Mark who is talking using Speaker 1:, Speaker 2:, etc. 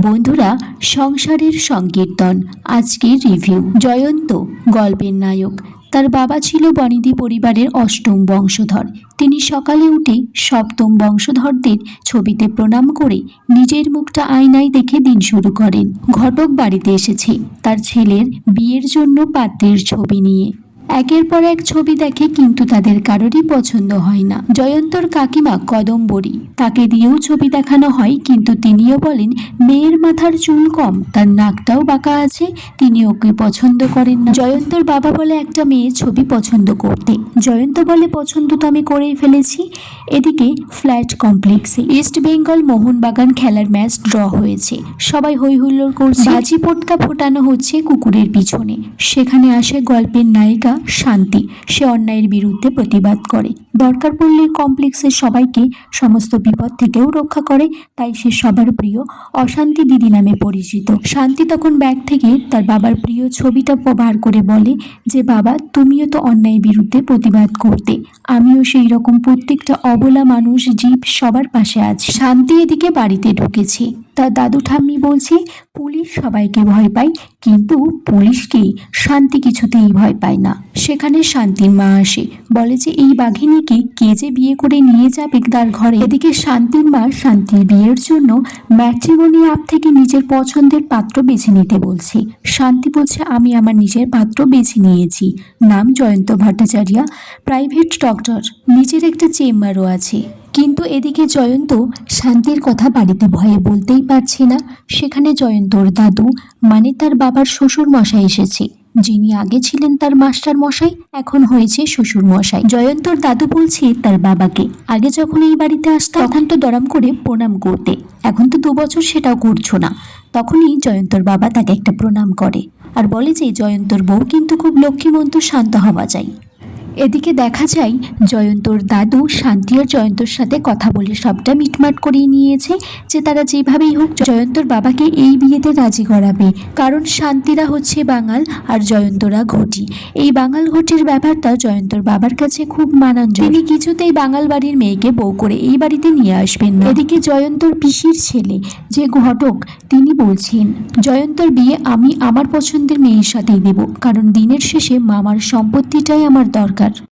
Speaker 1: বন্ধুরা, সংসারের সংকীর্তন আজকের রিভিউ। জয়ন্ত গল্পের নায়ক। তার বাবা ছিল বনেদি পরিবারের অষ্টম বংশধর। তিনি সকালে উঠে সপ্তম বংশধরদের ছবিতে প্রণাম করে নিজের মুখটা আয়নায় দেখে দিন শুরু করেন। ঘটক বাড়িতে এসেছে তার ছেলের বিয়ের জন্য পাত্রের ছবি নিয়ে। একের পর এক ছবি দেখে, কিন্তু তাদের কারোরই পছন্দ হয় না। জয়ন্তর কাকিমা কদম্বরী, তাকে দিয়েও ছবি দেখানো হয়, কিন্তু তিনিও বলেন মেয়ের মাথার চুল কম, তার নাকটাও বাঁকা আছে, তিনি ওকে পছন্দ করেন না। জয়ন্তর বাবা বলে একটা মেয়ের ছবি পছন্দ করতে। জয়ন্ত বলে পছন্দ তো আমি করেই ফেলেছি। এদিকে ফ্ল্যাট কমপ্লেক্সে ইস্ট বেঙ্গল মোহনবাগান খেলার ম্যাচ ড্র হয়েছে। সবাই হই হুল্লোড় করছে, বাজি পটকা ফোটানো হচ্ছে কুকুরের পিছনে। সেখানে আসে গল্পের নায়িকা শান্তি। সে অন্যায়ের বিরুদ্ধে প্রতিবাদ করে, দরকার পড়লে কমপ্লেক্সের সবাইকে সমস্ত বিপদ থেকেও রক্ষা করে। তাই সে সবার প্রিয় অশান্তি দিদি নামে পরিচিত। শান্তি তখন ব্যাগ থেকে তার বাবার প্রিয় ছবিটা বার করে বলে যে, বাবা তুমিও তো অন্যায়ের বিরুদ্ধে প্রতিবাদ করতে, আমিও সেই রকম প্রত্যেকটা অবলা মানুষ জীব সবার পাশে আছি। শান্তি এদিকে বাড়িতে ঢুকেছে। তার দাদু ঠাম্মি বলছে পুলিশ সবাইকে ভয় পায়, কিন্তু পুলিশকে শান্তি কিছুতেই ভয় পায় না। সেখানে শান্তির মা আসে, বলে যে এই বাঘিনীকে কে যে বিয়ে করে নিয়ে যাবে তার ঘরে। এদিকে শান্তির মা শান্তির বিয়ের জন্য ম্যাট্রিমনি অ্যাপ থেকে নিজের পছন্দের পাত্র বেছে নিতে বলছে। শান্তি বলছে আমি আমার নিজের পাত্র বেছে নিয়েছি, নাম জয়ন্ত ভট্টাচার্য, প্রাইভেট ডক্টর, নিজের একটা চেম্বারও আছে। কিন্তু এদিকে জয়ন্ত শান্তির কথা বাড়িতে ভয়ে বলতেই পারছে না। সেখানে জয়ন্তর দাদু মানে তার বাবার শ্বশুর মশাই এসেছে, যিনি আগে ছিলেন তার মাস্টার মশাই, এখন হয়েছে শ্বশুর মশাই। জয়ন্তর দাদু বলছে তার বাবাকে, আগে যখন এই বাড়িতে আসতো তখন তো দরম করে প্রণাম করতে, এখন তো 2 বছর সেটাও করছো না। তখনই জয়ন্তর বাবা তাকে একটা প্রণাম করে আর বলে যে জয়ন্তর বউ কিন্তু খুব লক্ষ্মীমন্ত, শান্ত হওয়া চাই। এদিকে দেখা যায় জয়ন্তর দাদু শান্তি আর জয়ন্তর সাথে কথা বলে সবটা মিটমাট করিয়ে নিয়েছে যে তারা যেভাবেই হোক জয়ন্তর বাবাকে এই বিয়েতে রাজি করাবে। কারণ শান্তিরা হচ্ছে বাঙাল আর জয়ন্তরা ঘটি। এই বাঙাল ঘটির ব্যাপারটা জয়ন্তর বাবার কাছে খুব মানানসই। তিনি কিছুতেই বাঙাল বাড়ির মেয়েকে বউ করে এই বাড়িতে নিয়ে আসবেন না। এদিকে জয়ন্তর পিসির ছেলে যে ঘটক, তিনি বলছেন জয়ন্তর বিয়ে আমি আমার পছন্দের মেয়ের সাথেই দেব, কারণ দিনের শেষে মামার সম্পত্তিটাই আমার দরকার।